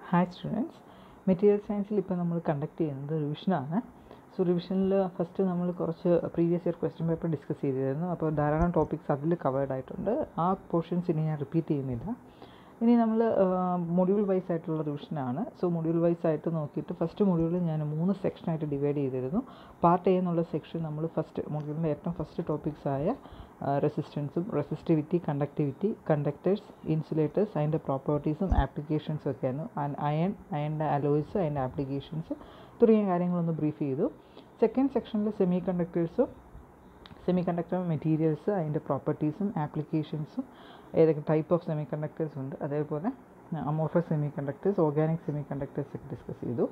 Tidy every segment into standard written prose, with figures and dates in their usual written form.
Hi students, material സയൻസിൽ ഇപ്പോൾ നമ്മൾ കണ്ടക്ട് ചെയ്യുന്നത് റിവിഷനാണ്. സോ റിവിഷനിൽ ഫസ്റ്റ് നമ്മൾ കുറച്ച് previous year question paper discuss ചെയ്തിരുന്നു. അപ്പോൾ ധാരാളം ടോപ്പിക്സ് അതിൽ കവേർഡ് ആയിട്ടുണ്ട്. ആ പോർഷൻസ് ഇനി ഞാൻ റിപ്പീറ്റ് ചെയ്യുന്നില്ല. ഇനി നമ്മൾ മൊഡ്യൂൾ വൈസ് ആയിട്ടുള്ള റിവിഷനാണ്. സോ മൊഡ്യൂൾ വൈസ് ആയിട്ട് നോക്കിയിട്ട് ഫസ്റ്റ് മൊഡ്യൂളിൽ ഞാൻ 3 സെക്ഷനായിട്ട് ഡിവൈഡ് ചെയ്തിരുന്നു. പാർട്ട് എ എന്നുള്ള സെക്ഷൻ നമ്മൾ ഫസ്റ്റ് മൊഡ്യൂളിൻ്റെ ഏറ്റവും ഫസ്റ്റ് ടോപ്പിക്സായ റെസിസ്റ്റൻസും റെസിസ്റ്റിവിറ്റി, കണ്ടക്ടിവിറ്റി, കണ്ടക്ടേഴ്സ്, ഇൻസുലേറ്റേഴ്സ്, അതിൻ്റെ പ്രോപ്പർട്ടീസും ആപ്ലിക്കേഷൻസും ഒക്കെയായിരുന്നു. അയണിൻ്റെ അലോയ്സ്, അതിൻ്റെ ആപ്ലിക്കേഷൻസ് തുടങ്ങിയ കാര്യങ്ങളൊന്ന് ബ്രീഫ് ചെയ്തു. സെക്കൻഡ് സെക്ഷനിൽ സെമി കണ്ടക്ടർ മെറ്റീരിയൽസ്, അതിൻ്റെ പ്രോപ്പർട്ടീസും ആപ്ലിക്കേഷൻസും, ഏതൊക്കെ ടൈപ്പ് ഓഫ് സെമി കണ്ടക്ടേഴ്സ് ഉണ്ട്, അതേപോലെ amorphous semi conductors, organic semi conductors ഒക്കെ ഡിസ്കസ് ചെയ്തു.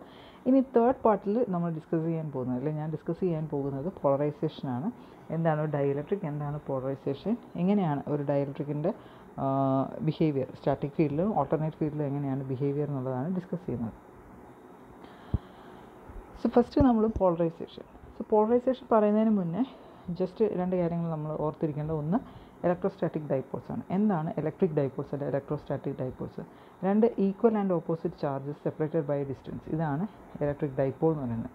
ഇനി തേർഡ് പാർട്ടിൽ നമ്മൾ ഡിസ്കസ് ചെയ്യാൻ പോകുന്നത്, അല്ലെങ്കിൽ ഞാൻ ഡിസ്കസ് ചെയ്യാൻ പോകുന്നത് പോളറൈസേഷനാണ്. എന്താണ് ഒരു ഡൈഇലക്ട്രിക്, എന്താണ് പോളറൈസേഷൻ, എങ്ങനെയാണ് ഒരു ഡൈഇലക്ട്രിക്കിൻ്റെ ബിഹേവിയർ സ്റ്റാറ്റിക് ഫീൽഡിലും ഓൾട്ടർനേറ്റ് ഫീൽഡിലും എങ്ങനെയാണ് ബിഹേവിയർ എന്നുള്ളതാണ് ഡിസ്കസ് ചെയ്യുന്നത്. സോ ഫസ്റ്റ് നമ്മൾ പോളറൈസേഷൻ പറയുന്നതിന് മുന്നേ ജസ്റ്റ് രണ്ട് കാര്യങ്ങൾ നമ്മൾ ഓർത്തിരിക്കേണ്ടത്. ഒന്ന്, ഇലക്ട്രോസ്റ്റാറ്റിക് ഡൈപോൾസ് ആണ്. എന്താണ് ഇലക്ട്രിക് ഡൈപോൾസ് അല്ല ഇലക്ട്രോസ്റ്റാറ്റിക് ഡൈപോൾസ്? രണ്ട് equal and opposite charges separated by distance, ഇതാണ് ഇലക്ട്രിക് ഡൈപോൾ എന്ന് പറയുന്നത്.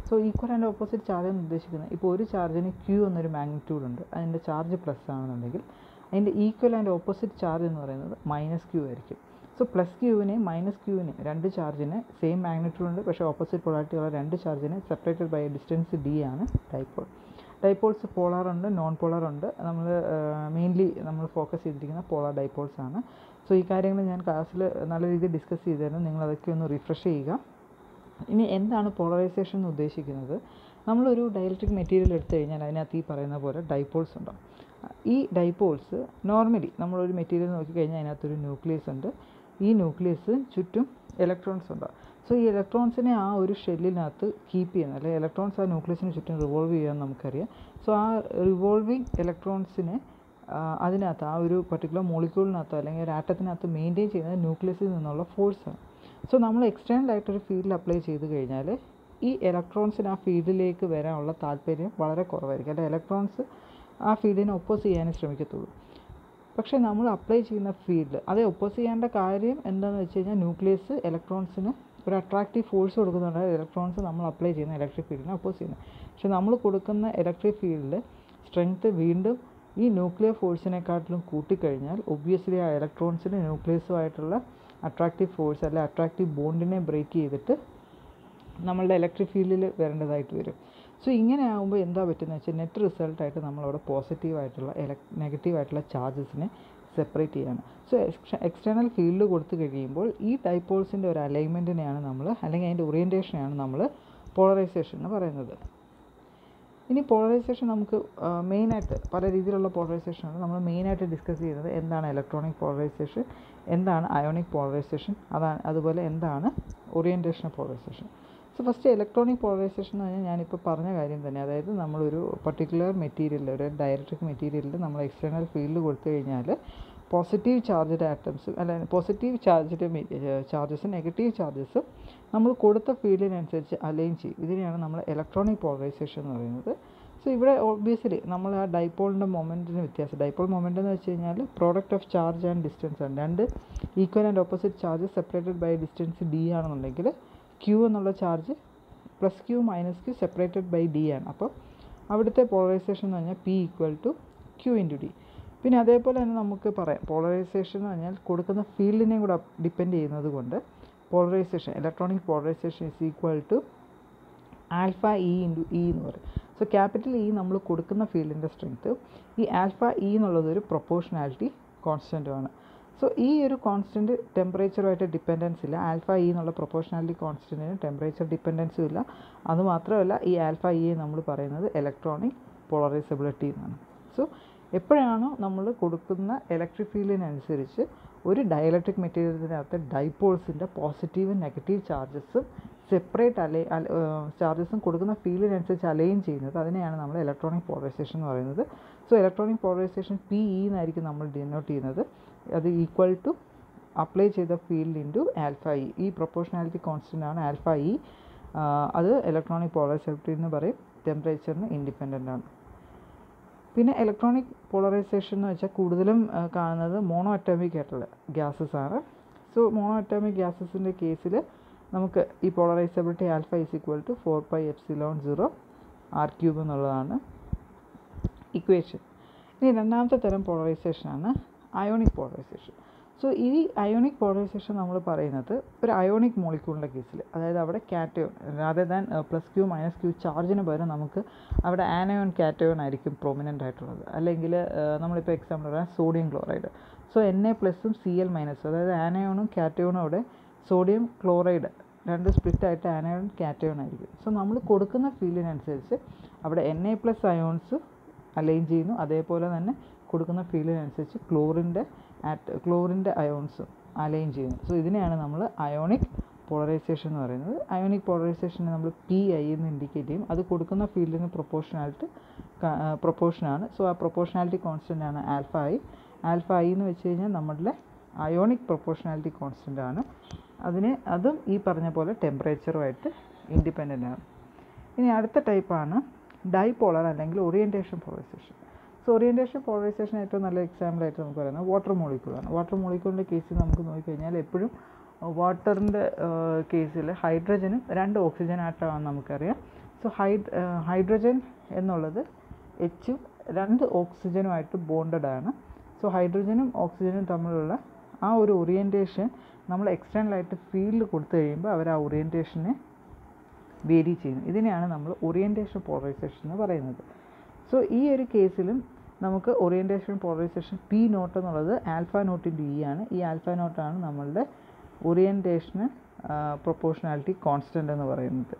So equal and opposite charge എന്ന് ഉദ്ദേശിക്കുന്നത്, ഇപ്പോൾ ഒരു ചാർജിന് ക്യൂ എന്നൊരു മാഗ്നിറ്റ്യൂഡ് ഉണ്ട്, അതിൻ്റെ ചാർജ് പ്ലസ് ആണെന്നുണ്ടെങ്കിൽ അതിൻ്റെ ഈക്വൽ ആൻഡ് ഓപ്പോസിറ്റ് ചാർജ് എന്ന് പറയുന്നത് മൈനസ് ക്യൂ ആയിരിക്കും. സോ പ്ലസ് ക്യൂവിനെയും മൈനസ് ക്യൂവിനെയും രണ്ട് ചാർജിന് സെയിം മാഗ്നിറ്റ്യൂഡ് ഉണ്ട്, പക്ഷേ ഓപ്പോസിറ്റ് പൊളാരിറ്റി ഉള്ള രണ്ട് ചാർജിന് സെപ്പറേറ്റഡ് ബൈ ഡിസ്റ്റൻസ് ഡി ആണ് ഡൈപോൾ. ഡൈപോൾസ് പോളാർ ഉണ്ട്, നോൺ പോളാർ ഉണ്ട്. നമ്മൾ മെയിൻലി നമ്മൾ ഫോക്കസ് ചെയ്തിരിക്കുന്ന പോളാർ ഡൈപോൾസ് ആണ്. സോ ഈ കാര്യങ്ങൾ ഞാൻ ക്ലാസ്സിൽ നല്ല രീതിയിൽ ഡിസ്കസ് ചെയ്തിരുന്നു, നിങ്ങളതൊക്കെ ഒന്ന് റിഫ്രഷ് ചെയ്യുക. ഇനി എന്താണ് പോളറൈസേഷൻ എന്ന് ഉദ്ദേശിക്കുന്നത്? നമ്മളൊരു ഡൈഇലക്ട്രിക് മെറ്റീരിയൽ എടുത്തു കഴിഞ്ഞാൽ അതിനകത്ത് ഈ പറയുന്ന പോലെ ഡൈപോൾസ് ഉണ്ടാവും. ഈ ഡൈപോൾസ് നോർമലി നമ്മളൊരു മെറ്റീരിയൽ നോക്കിക്കഴിഞ്ഞാൽ അതിനകത്തൊരു ന്യൂക്ലിയസ് ഉണ്ട്. ഈ ന്യൂക്ലിയസ് ചുറ്റും ഇലക്ട്രോൺസ് ഉണ്ടാവും. സോ ഈ ഇലക്ട്രോൺസിനെ ആ ഒരു ഷെല്ലിനകത്ത് കീപ്പ് ചെയ്യുന്നത്, അല്ലെങ്കിൽ ഇലക്ട്രോൺസ് ആ ന്യൂക്ലിയസിന് ചുറ്റും റിവോൾവ് ചെയ്യാമെന്ന് നമുക്കറിയാം. സോ ആ റിവോൾവിങ് ഇലക്ട്രോൺസിനെ അതിനകത്ത് ആ ഒരു പർട്ടിക്കുലർ മോളിക്യൂളിനകത്തോ അല്ലെങ്കിൽ ഒരു ആറ്റത്തിനകത്ത് മെയിൻറ്റെയിൻ ചെയ്യുന്നത് ന്യൂക്ലിയസിൽ നിന്നുള്ള ഫോഴ്സാണ്. സോ നമ്മൾ എക്സ്റ്റേണൽ ആയിട്ടൊരു ഫീൽഡിൽ അപ്ലൈ ചെയ്ത് കഴിഞ്ഞാൽ ഈ ഇലക്ട്രോൺസിന് ആ ഫീൽഡിലേക്ക് വരാനുള്ള താല്പര്യം വളരെ കുറവായിരിക്കും, അല്ലെങ്കിൽ ഇലക്ട്രോൺസ് ആ ഫീൽഡിനെ ഒപ്പോസ് ചെയ്യാനേ ശ്രമിക്കത്തുള്ളൂ. പക്ഷേ നമ്മൾ അപ്ലൈ ചെയ്യുന്ന ഫീൽഡ് അത് ഒപ്പോസ് ചെയ്യേണ്ട കാര്യം എന്താണെന്ന് വെച്ച് കഴിഞ്ഞാൽ, ന്യൂക്ലിയസ് ഇലക്ട്രോൺസിന് ഒരു അട്രാക്റ്റീവ് ഫോഴ്സ് കൊടുക്കുന്നുണ്ട്. ഇലക്ട്രോൺസ് നമ്മൾ അപ്ലൈ ചെയ്യുന്ന ഇലക്ട്രിക് ഫീൽഡിനെ ഒപ്പോസ് ചെയ്യുന്നത്. പക്ഷേ നമ്മൾ കൊടുക്കുന്ന ഇലക്ട്രിക് ഫീൽഡിൽ സ്ട്രെങ്ത്ത് വീണ്ടും ഈ ന്യൂക്ലിയർ ഫോഴ്സിനെക്കാട്ടിലും കൂട്ടിക്കഴിഞ്ഞാൽ ഒബ്വിയസ്ലി ആ ഇലക്ട്രോൺസിന് ന്യൂക്ലിയസുമായിട്ടുള്ള അട്രാക്റ്റീവ് ഫോഴ്സ് അല്ലെങ്കിൽ അട്രാക്റ്റീവ് ബോണ്ടിനെ ബ്രേക്ക് ചെയ്തിട്ട് നമ്മളുടെ ഇലക്ട്രിക് ഫീൽഡിൽ വരേണ്ടതായിട്ട് വരും. സോ ഇങ്ങനെ ആകുമ്പോൾ എന്താ പറ്റുന്നത് വെച്ചാൽ, നെറ്റ് റിസൾട്ടായിട്ട് നമ്മളവിടെ പോസിറ്റീവായിട്ടുള്ള നെഗറ്റീവായിട്ടുള്ള ചാർജസിനെ സെപ്പറേറ്റ് ചെയ്യാണ്. സോ എക്സ്റ്റേണൽ ഫീൽഡ് കൊടുത്തു കഴിയുമ്പോൾ ഈ ഡൈപോൾസിൻ്റെ ഒരു അലൈൻമെൻറ്റിനെയാണ് നമ്മൾ, അല്ലെങ്കിൽ അതിൻ്റെ ഓറിയൻറ്റേഷനെയാണ് നമ്മൾ പോളറൈസേഷൻ എന്ന് പറയുന്നത്. ഇനി പോളറൈസേഷൻ നമുക്ക് മെയിനായിട്ട് പല രീതിയിലുള്ള പോളറൈസേഷനാണ്. നമ്മൾ മെയിനായിട്ട് ഡിസ്കസ് ചെയ്യുന്നത് എന്താണ് ഇലക്ട്രോണിക് പോളറൈസേഷൻ, എന്താണ് അയോണിക് പോളറൈസേഷൻ, അതുപോലെ എന്താണ് orientation of polarisation. So first electronic polarisation എന്ന് പറഞ്ഞാൽ ഞാനിപ്പോൾ പറഞ്ഞ കാര്യം തന്നെ. അതായത് നമ്മളൊരു പർട്ടിക്കുലർ മെറ്റീരിയൽ, ഒരു ഡൈഇലക്ട്രിക് മെറ്റീരിയലിൽ നമ്മൾ എക്സ്റ്റേണൽ ഫീൽഡ് കൊടുത്തു കഴിഞ്ഞാൽ പോസിറ്റീവ് ചാർജ്ഡ് ആറ്റംസും അല്ലെങ്കിൽ പോസിറ്റീവ് ചാർജ്ഡ് ചാർജസും നെഗറ്റീവ് ചാർജസും നമ്മൾ കൊടുത്ത ഫീൽഡിനനുസരിച്ച് അലൈൻ ചെയ്യും. ഇതിനെയാണ് നമ്മൾ ഇലക്ട്രോണിക് പോളറൈസേഷൻ എന്ന് പറയുന്നത്. സോ ഇവിടെ ഓബ്വിയസ്ലി നമ്മൾ ആ ഡൈപോളിൻ്റെ മൊമെൻറ്റിന് വ്യത്യാസം, ഡൈപോൾ മൊമെൻ്റ് എന്ന് വെച്ച് കഴിഞ്ഞാൽ product of charge and distance ആണ്. രണ്ട് equal and opposite charge separated by distance D ആണെന്നുണ്ടെങ്കിൽ ക്യൂ എന്നുള്ള charge plus Q minus Q separated by D ആണ്. അപ്പോൾ അവിടുത്തെ പോളറൈസേഷൻ എന്ന് പറഞ്ഞാൽ P equal to Q into D. പിന്നെ അതേപോലെ തന്നെ നമുക്ക് പറയാം, പോളറൈസേഷൻ എന്ന് പറഞ്ഞാൽ കൊടുക്കുന്ന ഫീൽഡിനെയും കൂടെ ഡിപ്പെൻഡ് ചെയ്യുന്നത് കൊണ്ട് polarization, electronic polarization is equal to alpha E into E എന്ന് പറയും. സോ ക്യാപിറ്റൽ ഇ നമ്മൾ കൊടുക്കുന്ന ഫീൽഡിൻ്റെ സ്ട്രെങ്ത്ത്, ഈ ആൽഫ ഇ എന്നുള്ളതൊരു പ്രൊപ്പോർഷണാലിറ്റി കോൺസ്റ്റൻറ്റുമാണ്. സോ ഈ ഒരു കോൺസ്റ്റൻറ്റ് ടെമ്പറേച്ചറുമായിട്ട് ഡിപ്പെൻഡൻസ് ഇല്ല. ആൽഫ ഇ എന്നുള്ള പ്രൊപ്പോർഷണാലിറ്റി കോൺസ്റ്റൻറ്റിന് ടെമ്പറേച്ചർ ഡിപ്പെൻഡൻസും ഇല്ല. അതുമാത്രമല്ല ഈ ആൽഫ ഇയെ നമ്മൾ പറയുന്നത് ഇലക്ട്രോണിക് പോളറൈസബിലിറ്റി എന്നാണ്. സോ എപ്പോഴാണോ നമ്മൾ കൊടുക്കുന്ന ഇലക്ട്രിക് ഫീൽഡിനനുസരിച്ച് ഒരു ഡൈഇലക്ട്രിക് മെറ്റീരിയലിനകത്ത് ഡൈപോൾസിൻ്റെ പോസിറ്റീവും നെഗറ്റീവ് ചാർജസും സെപ്പറേറ്റ് ചാർജസും കൊടുക്കുന്ന ഫീൽഡിനനുസരിച്ച് അലൈൻ ചെയ്യുന്നത്, അതിനെയാണ് നമ്മൾ ഇലക്ട്രോണിക് പോളറൈസേഷൻ എന്ന് പറയുന്നത്. So electronic polarisation P E എന്നായിരിക്കും നമ്മൾ ഡിനോട്ട് ചെയ്യുന്നത്. അത് ഈക്വൽ ടു അപ്ലൈ ചെയ്ത ഫീൽഡ് ഇൻറ്റു ആൽഫ ഇ. ഈ പ്രൊപ്പോർഷണാലിറ്റി കോൺസ്റ്റൻ്റ് ആണ് ആൽഫ ഇ. അത് ഇലക്ട്രോണിക് പോളറൈസബിലിറ്റി എന്ന് പറയും. ടെമ്പറേച്ചറിന് ഇൻഡിപെൻഡൻ്റ് ആണ്. പിന്നെ ഇലക്ട്രോണിക് പോളറൈസേഷൻ എന്ന് വെച്ചാൽ കൂടുതലും കാണുന്നത് മോണോ അറ്റോമിക് ആയിട്ടുള്ള ഗ്യാസസ് ആണ്. സോ മോണോ അറ്റോമിക് ഗ്യാസസിൻ്റെ കേസിൽ നമുക്ക് ഈ polarisability alpha is equal to 4πε0 r³ എന്നുള്ളതാണ് ഇക്വേഷൻ. ഇനി രണ്ടാമത്തെ തരം പോളറൈസേഷനാണ് അയോണിക് പോളറൈസേഷൻ. സോ ഈ അയോണിക് പോളറൈസേഷൻ നമ്മൾ പറയുന്നത് ഒരു അയോണിക് മോളിക്യൂളിൻ്റെ കേസിൽ, അതായത് അവിടെ cation rather than +q -q ചാർജിന് പകരം നമുക്ക് അവിടെ ആനയോൺ കാറ്റയോൺ ആയിരിക്കും പ്രൊമിനൻ്റ് ആയിട്ടുള്ളത്. അല്ലെങ്കിൽ നമ്മളിപ്പോൾ എക്സാമ്പിൾ പറയാം സോഡിയം ക്ലോറൈഡ്. സോ Na+ഉം Cl-, അതായത് ആനയോണും കാറ്റയോണും അവിടെ സോഡിയം ക്ലോറൈഡ് രണ്ട് സ്പ്ലിറ്റായിട്ട് ആനയോൺ കാറ്റയോൺ ആയിരിക്കും. സോ നമ്മൾ കൊടുക്കുന്ന ഫീൽഡിനനുസരിച്ച് അവിടെ Na+ അയോൺസ് അലൈൻ ചെയ്യുന്നു, അതേപോലെ തന്നെ കൊടുക്കുന്ന ഫീൽഡിനനുസരിച്ച് ക്ലോറിൻ്റെ അയോൺസും അലൈൻ ചെയ്യുന്നു. സോ ഇതിനെയാണ് നമ്മൾ അയോണിക് പോളറൈസേഷൻ എന്ന് പറയുന്നത്. അയോണിക് പോളറൈസേഷനെ നമ്മൾ Pi എന്ന് ഇൻഡിക്കേറ്റ് ചെയ്യും. അത് കൊടുക്കുന്ന ഫീൽഡിന് പ്രൊപ്പോർഷനാണ്. സോ ആ പ്രൊപ്പോർഷനാലിറ്റി കോൺസ്റ്റൻ്റ് ആണ് ആൽഫ ഐ എന്ന് വെച്ച് കഴിഞ്ഞാൽ നമ്മളുടെ അയോണിക് പ്രൊപ്പോർഷനാലിറ്റി കോൺസ്റ്റൻ്റ് ആണ്. അതും ഈ പറഞ്ഞ പോലെ ടെമ്പറേച്ചറുമായിട്ട് ഇൻഡിപെൻഡൻ്റ് ആണ്. ഇനി അടുത്ത ടൈപ്പാണ് ഡൈപോളർ അല്ലെങ്കിൽ orientation polarisation. So orientation polarisation ഏറ്റവും നല്ല എക്സാമ്പിളായിട്ട് നമുക്ക് പറയുന്നത് വാട്ടർ മോളിക്യൂളാണ്. വാട്ടർ മോളിക്യൂളിൻ്റെ കേസിൽ നമുക്ക് നോക്കിക്കഴിഞ്ഞാൽ എപ്പോഴും വാട്ടറിൻ്റെ കേസിൽ ഹൈഡ്രജനും 2 ഓക്സിജൻ ആറ്റമാണെന്ന് നമുക്കറിയാം. സോ ഹൈഡ്രജൻ എന്നുള്ളത് Hഉം 2 ഓക്സിജനുമായിട്ട് ബോണ്ടഡ് ആണ്. സോ ഹൈഡ്രജനും ഓക്സിജനും തമ്മിലുള്ള ആ ഒരു ഓറിയൻറ്റേഷൻ നമ്മൾ എക്സ്റ്റേണലായിട്ട് ഫീൽഡ് കൊടുത്തു കഴിയുമ്പോൾ അവർ ആ ഓറിയൻറ്റേഷനെ വേരി ചെയ്യുന്നു. ഇതിനെയാണ് നമ്മൾ ഓറിയൻറ്റേഷൻ പോളറൈസേഷൻ എന്ന് പറയുന്നത്. സോ ഈ ഒരു കേസിലും നമുക്ക് ഓറിയൻറ്റേഷൻ പോളറൈസേഷൻ P0 എന്നുള്ളത് α0 ആണ്. ഈ α0 ആണ് നമ്മളുടെ ഓറിയൻറ്റേഷന് പ്രൊപ്പോർഷനാലിറ്റി കോൺസ്റ്റൻ്റ് എന്ന് പറയുന്നത്.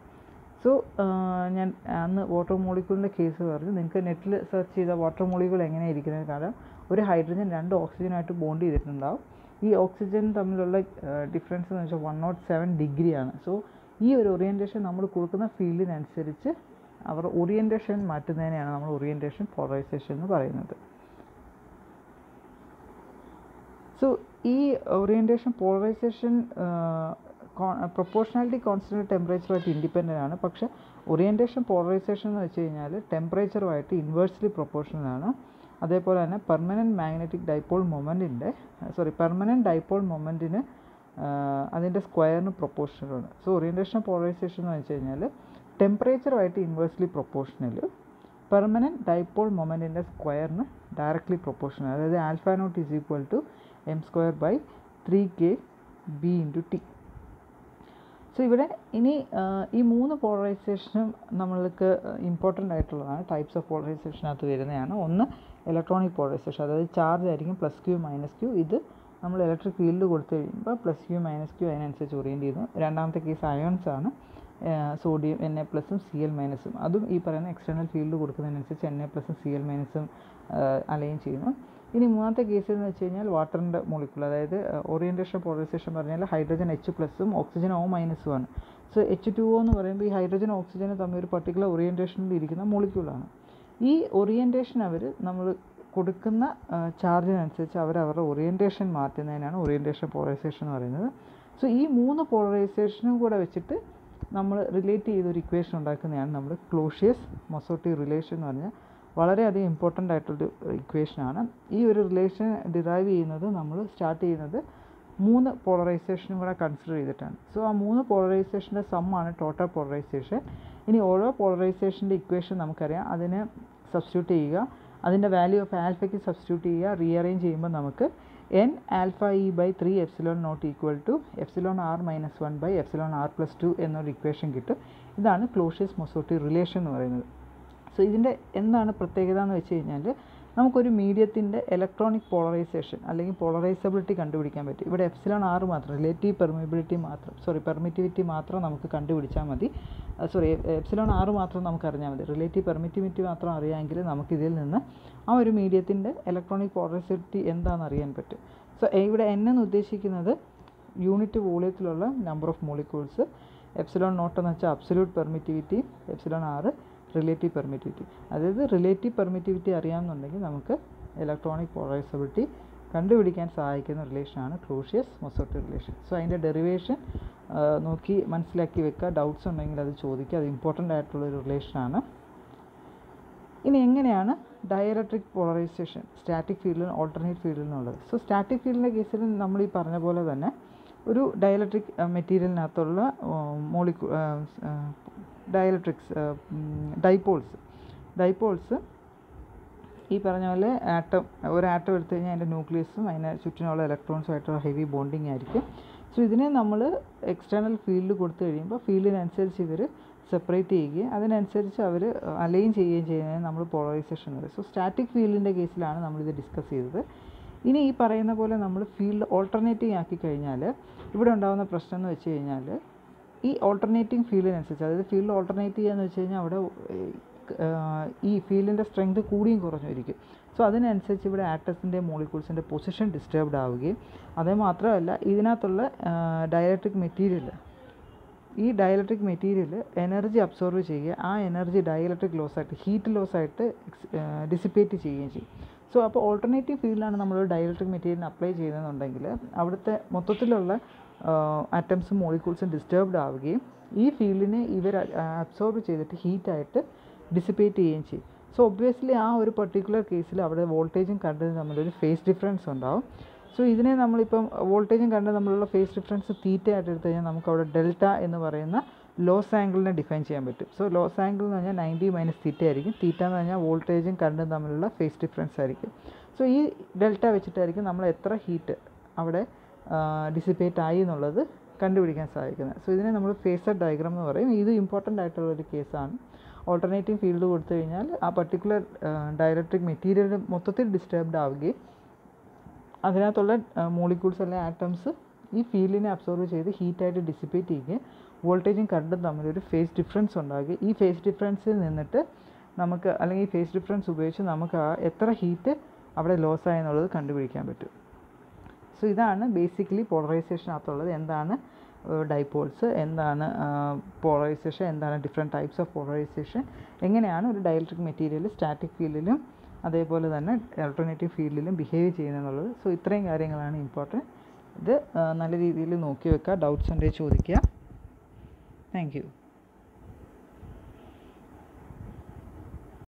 സോ ഞാൻ അന്ന് വാട്ടർ മോളിക്യൂളിൻ്റെ കേസ് പറഞ്ഞു, നിങ്ങൾക്ക് നെറ്റിൽ സെർച്ച് ചെയ്ത വാട്ടർ മോളിക്യൂൾ എങ്ങനെയാണ് ഇരിക്കുന്നത്. കാരണം ഒരു ഹൈഡ്രജൻ 2 ഓക്സിജനായിട്ട് ബോണ്ട് ചെയ്തിട്ടുണ്ടാവും. ഈ ഓക്സിജൻ തമ്മിലുള്ള ഡിഫറൻസ് എന്ന് വെച്ചാൽ 107 ഡിഗ്രിയാണ്. സോ ഈ ഒരു ഓറിയൻറ്റേഷൻ നമ്മൾ കൊടുക്കുന്ന ഫീൽഡിനനുസരിച്ച് അവർ ഓറിയൻറ്റേഷൻ മാറ്റുന്നതിനെയാണ് നമ്മൾ ഓറിയൻറ്റേഷൻ പോളറൈസേഷൻ എന്ന് പറയുന്നത്. സോ ഈ orientation polarisation proportionality constant ടെമ്പറേച്ചറുമായിട്ട് independent ആണ്. പക്ഷേ ഓറിയൻറ്റേഷൻ പോളറൈസേഷൻ എന്ന് വെച്ച് കഴിഞ്ഞാൽ ടെമ്പറേച്ചറുമായിട്ട് ഇൻവേഴ്സ്ലി പ്രൊപ്പോർഷണലാണ്. അതേപോലെ തന്നെ പെർമനൻറ്റ് ഡൈപോൾ മൊമെൻറ്റിന് അതിൻ്റെ സ്ക്വയറിന് പ്രൊപ്പോർഷണലാണ്. സോ ഓറിയൻറ്റേഷൻ പോളറൈസേഷൻ എന്ന് വെച്ച് കഴിഞ്ഞാൽ ടെമ്പറേച്ചറുമായിട്ട് ഇൻവേഴ്സ്ലി പ്രൊപ്പോർഷണൽ, പെർമനൻറ്റ് ഡൈപോൾ മൊമെൻറ്റിൻ്റെ സ്ക്വയറിന് ഡയറക്റ്റ്ലി പ്രൊപ്പോർഷണൽ, അതായത് α0 is equal to m²/3kB/T. So ഇവിടെ ഇനി ഈ 3 പോളറൈസേഷനും നമ്മൾക്ക് ഇമ്പോർട്ടൻ്റ് ആയിട്ടുള്ളതാണ്. ടൈപ്സ് ഓഫ് പോളറൈസേഷനകത്ത് വരുന്നതാണ്. ഒന്ന് ഇലക്ട്രോണിക് പോളറൈസേഷൻ, അതായത് ചാർജ് ആയിരിക്കും +q -q. ഇത് നമ്മൾ ഇലക്ട്രിക് ഫീൽഡ് കൊടുത്തു കഴിയുമ്പോൾ +q -q അതിനനുസരിച്ച് ഓറിയൻറ്റ് ചെയ്യുന്നു. രണ്ടാമത്തെ കേസ് അയോൺസ് ആണ്, സോഡിയം Na+ഉം Cl-ഉം. അതും ഈ പറയുന്ന എക്സ്റ്റേണൽ ഫീൽഡ് കൊടുക്കുന്നതിനനുസരിച്ച് Na+ഉം Cl-ഉം അലൈൻ ചെയ്യുന്നു. ഇനി മൂന്നാമത്തെ കേസ് എന്ന് വെച്ച് കഴിഞ്ഞാൽ വാട്ടറിൻ്റെ മോളിക്യൂൾ, അതായത് ഓറിയൻറ്റേഷൻ പോളറൈസേഷൻ പറഞ്ഞാൽ ഹൈഡ്രജൻ H+ഉം ഓക്സിജൻ O- ആണ്. സോ H2O എന്ന് പറയുമ്പോൾ ഈ ഹൈഡ്രജൻ ഓക്സിജനും തമ്മിൽ ഒരു പർട്ടിക്കുലർ ഓറിയൻറ്റേഷനിൽ ഇരിക്കുന്ന മോളിക്യൂളാണ്. ഈ ഓറിയൻറ്റേഷൻ നമ്മൾ കൊടുക്കുന്ന ചാർജിനനുസരിച്ച് അവരുടെ ഓറിയൻറ്റേഷൻ മാറ്റുന്നതിനാണ് ഓറിയൻറ്റേഷൻ പോളറൈസേഷൻ എന്ന് പറയുന്നത്. സോ ഈ 3 പോളറൈസേഷനും കൂടെ വെച്ചിട്ട് നമ്മൾ റിലേറ്റ് ചെയ്തൊരു ഇക്വേഷൻ ഉണ്ടാക്കുന്നതാണ് നമ്മൾ ക്ലോഷ്യസ്-മൊസോട്ടി റിലേഷൻ എന്ന് പറഞ്ഞാൽ വളരെയധികം ഇമ്പോർട്ടൻ്റ് ആയിട്ടുള്ളൊരു ഇക്വേഷനാണ്. ഈ ഒരു റിലേഷൻ ഡിറൈവ് ചെയ്യുന്നത് നമ്മൾ സ്റ്റാർട്ട് ചെയ്യുന്നത് 3 പോളറൈസേഷനും കൂടെ കൺസിഡർ ചെയ്തിട്ടാണ്. സോ ആ 3 പോളറൈസേഷൻ്റെ സമ്മാണ് ടോട്ടൽ പോളറൈസേഷൻ. ഇനി ഓരോ പോളറൈസേഷൻ്റെ ഇക്വേഷൻ നമുക്കറിയാം, അതിന് സബ്സ്റ്റിറ്റ്യൂട്ട് ചെയ്യുക, അതിൻ്റെ വാല്യൂ ഓഫ് ആൽഫയ്ക്ക് സബ്സ്റ്റിറ്റ്യൂട്ട് ചെയ്യുക, റീഅറേഞ്ച് ചെയ്യുമ്പോൾ നമുക്ക് n∝e/3 ε0 ഈക്വൽ ടു εr-1/εr+2 എന്നൊരു ഇക്വേഷൻ കിട്ടും. ഇതാണ് ക്ലോഷ്യസ്-മൊസോട്ടി റിലേഷൻ എന്ന് പറയുന്നത്. സോ ഇതിൻ്റെ എന്താണ് പ്രത്യേകത എന്ന് വെച്ച് കഴിഞ്ഞാൽ നമുക്കൊരു മീഡിയത്തിൻ്റെ ഇലക്ട്രോണിക് പോളറൈസേഷൻ അല്ലെങ്കിൽ പോളറൈസബിലിറ്റി കണ്ടുപിടിക്കാൻ പറ്റും. ഇവിടെ εr മാത്രം, റിലേറ്റീവ് പെർമിറ്റിവിറ്റി മാത്രം നമുക്ക് കണ്ടുപിടിച്ചാൽ മതി. εr മാത്രം നമുക്ക് അറിഞ്ഞാൽ മതി. റിലേറ്റീവ് പെർമിറ്റിവിറ്റി മാത്രം അറിയാമെങ്കിൽ നമുക്കിതിൽ നിന്ന് ആ ഒരു മീഡിയത്തിൻ്റെ ഇലക്ട്രോണിക് പോളറൈസിറ്റി എന്താണെന്ന് അറിയാൻ പറ്റും. സോ ഇവിടെ n എന്ന് ഉദ്ദേശിക്കുന്നത് യൂണിറ്റ് വോളിയത്തിലുള്ള നമ്പർ ഓഫ് മോളിക്യൂൾസ്, ε0 എന്ന് വെച്ചാൽ absolute permittivity, εr relative permittivity. അതായത് റിലേറ്റീവ് പെർമിറ്റിവിറ്റി അറിയാമെന്നുണ്ടെങ്കിൽ നമുക്ക് ഇലക്ട്രോണിക് പോളറൈസബിലിറ്റി കണ്ടുപിടിക്കാൻ സഹായിക്കുന്ന റിലേഷനാണ് ക്ലോഷ്യസ്-മൊസോട്ടി റിലേഷൻ. സോ അതിൻ്റെ ഡെറിവേഷൻ നോക്കി മനസ്സിലാക്കി വെക്കുക, ഡൗട്ട്സ് ഉണ്ടെങ്കിൽ അത് ചോദിക്കുക, അത് ഇമ്പോർട്ടൻ്റ് ആയിട്ടുള്ളൊരു റിലേഷനാണ്. ഇനി എങ്ങനെയാണ് ഡയലക്ട്രിക് പോളറൈസേഷൻ സ്റ്റാറ്റിക് ഫീൽഡിലും ഓൾട്ടർനേറ്റ് ഫീൽഡിലും ഉള്ളത്? സോ സ്റ്റാറ്റിക് ഫീൽഡിൻ്റെ കേസിൽ നമ്മൾ ഈ പറഞ്ഞ പോലെ തന്നെ ഒരു ഡയലക്ട്രിക് മെറ്റീരിയലിനകത്തുള്ള ഡൈപോൾസ് ഈ പറഞ്ഞ പോലെ ഒരു ആറ്റം എടുത്തു കഴിഞ്ഞാൽ അതിൻ്റെ ന്യൂക്ലിയസും അതിന് ചുറ്റിനുള്ള ഇലക്ട്രോൺസുമായിട്ടുള്ള ഹെവി ബോണ്ടിങ് ആയിരിക്കും. സോ ഇതിനെ നമ്മൾ എക്സ്റ്റേണൽ ഫീൽഡ് കൊടുത്തു കഴിയുമ്പോൾ ഫീൽഡിനനുസരിച്ച് ഇവർ സെപ്പറേറ്റ് ചെയ്യുകയും അതിനനുസരിച്ച് അവർ അലൈൻ ചെയ്യുകയും ചെയ്യുന്നതിന് നമ്മൾ പോളറൈസേഷൻ പറയും. സോ സ്റ്റാറ്റിക് ഫീൽഡിൻ്റെ കേസിലാണ് നമ്മളിത് ഡിസ്കസ് ചെയ്തത്. ഇനി ഈ പറയുന്ന പോലെ നമ്മൾ ഫീൽഡ് ഓൾട്ടർനേറ്റിംഗ് ആക്കി കഴിഞ്ഞാൽ ഇവിടെ ഉണ്ടാകുന്ന പ്രശ്നം എന്ന് വെച്ച് കഴിഞ്ഞാൽ ഈ ഓൾട്ടർനേറ്റിംഗ് ഫീൽഡിനനുസരിച്ച്, അതായത് ഫീൽഡ് ഓൾട്ടർനേറ്റ് ചെയ്യുകയെന്ന് വെച്ച് കഴിഞ്ഞാൽ അവിടെ ഈ ഫീൽഡിൻ്റെ സ്ട്രെങ്ത് കൂടിയും കുറഞ്ഞിരിക്കും. സോ അതിനനുസരിച്ച് ഇവിടെ ആറ്റത്തിൻ്റെ മോളിക്യൂൾസിൻ്റെ പൊസിഷൻ ഡിസ്റ്റർബ്ഡ് ആവുകയും അതേ മാത്രമല്ല ഇതിനകത്തുള്ള ഡയലക്ട്രിക് മെറ്റീരിയൽ എനർജി അബ്സോർവ് ചെയ്യുക, ആ എനർജി ഡയലക്ട്രിക് ലോസായിട്ട് ഹീറ്റ് ലോസായിട്ട് ഡിസിപ്പേറ്റ് ചെയ്യുകയും ചെയ്യും. സോ അപ്പോൾ ഓൾട്ടർനേറ്റീവ് ഫീൽഡിലാണ് നമ്മൾ ഡയലക്ട്രിക് മെറ്റീരിയലിന് അപ്ലൈ ചെയ്യുന്നതെന്നുണ്ടെങ്കിൽ അവിടുത്തെ മൊത്തത്തിലുള്ള ആറ്റംസും മോളിക്യൂൾസും ഡിസ്റ്റർബ്ഡ് ആവുകയും ഈ ഫീൽഡിനെ ഇവർ അബ്സോർബ് ചെയ്തിട്ട് ഹീറ്റായിട്ട് ഡിസിപ്പേറ്റ് ചെയ്യുകയും ചെയ്യും. സോ ഒബ്വിയസ്ലി ആ ഒരു പർട്ടിക്കുലർ കേസിൽ അവിടെ വോൾട്ടേജും കറണ്ടും തമ്മിലൊരു ഫേസ് ഡിഫറൻസ് ഉണ്ടാവും. സോ ഇതിനെ നമ്മളിപ്പം വോൾട്ടേജും കറണ്ടും തമ്മിലുള്ള ഫേസ് ഡിഫറൻസ് തീറ്റ ആയിട്ട് എടുത്തു കഴിഞ്ഞാൽ നമുക്കവിടെ ഡെൽറ്റ എന്ന് പറയുന്ന ലോസ് ആംഗിളിനെ ഡിഫൈൻ ചെയ്യാൻ പറ്റും. സോ ലോസ് ആംഗിൾ എന്ന് പറഞ്ഞാൽ 90 - തീറ്റ ആയിരിക്കും. തീറ്റ എന്ന് പറഞ്ഞാൽ വോൾട്ടേജും കറണ്ടും തമ്മിലുള്ള ഫേസ് ഡിഫറൻസ് ആയിരിക്കും. സോ ഈ ഡെൽറ്റ വെച്ചിട്ടായിരിക്കും നമ്മൾ എത്ര ഹീറ്റ് അവിടെ ഡിസിപ്പേറ്റ് ആയി എന്നുള്ളത് കണ്ടുപിടിക്കാൻ സാധിക്കുന്നത്. സോ ഇതിനെ നമ്മൾ ഫേസർ ഡയഗ്രാം എന്ന് പറയും. ഇത് ഇമ്പോർട്ടൻ്റ് ആയിട്ടുള്ളൊരു കേസാണ്. ഓൾട്ടർനേറ്റീവ് ഫീൽഡ് കൊടുത്തു കഴിഞ്ഞാൽ ആ പർട്ടിക്കുലർ ഡയലക്ട്രിക് മെറ്റീരിയൽ മൊത്തത്തിൽ ഡിസ്റ്റർബ്ഡ് ആവുകയും അതിനകത്തുള്ള മോളിക്യൂൾസ് അല്ലെങ്കിൽ ആറ്റംസ് ഈ ഫീൽഡിനെ അബ്സോർവ് ചെയ്ത് ഹീറ്റായിട്ട് ഡിസിപ്പേറ്റ് ചെയ്യുകയും വോൾട്ടേജും കറണ്ടും തമ്മിലൊരു ഫേസ് ഡിഫറൻസ് ഉണ്ടാകുകയും ഈ ഫേസ് ഡിഫറൻസിൽ നിന്നിട്ട് നമുക്ക് അല്ലെങ്കിൽ ഈ ഫേസ് ഡിഫറൻസ് ഉപയോഗിച്ച് നമുക്ക് എത്ര ഹീറ്റ് അവിടെ ലോസ് ആയെന്നുള്ളത് കണ്ടുപിടിക്കാൻ പറ്റും. സോ ഇതാണ് ബേസിക്കലി പോളറൈസേഷനകത്തുള്ളത്. എന്താണ് ഡൈപോൾസ്, എന്താണ് പോളറൈസേഷൻ, എന്താണ് ഡിഫറെൻറ്റ് ടൈപ്സ് ഓഫ് പോളറൈസേഷൻ, എങ്ങനെയാണ് ഒരു ഡയലക്ട്രിക് മെറ്റീരിയൽ സ്റ്റാറ്റിക് ഫീൽഡിലും അതേപോലെ തന്നെ ആൾട്ടർനേറ്റീവ് ഫീൽഡിലും ബിഹേവ് ചെയ്യുന്നതെന്നുള്ളത്. സോ ഇത്രയും കാര്യങ്ങളാണ് ഇമ്പോർട്ടൻറ്റ്. ഇത് നല്ല രീതിയിൽ നോക്കി വെക്കുക. ഡൗട്ട്സ് ഉണ്ടെങ്കിൽ ചോദിക്കുക. Thank you.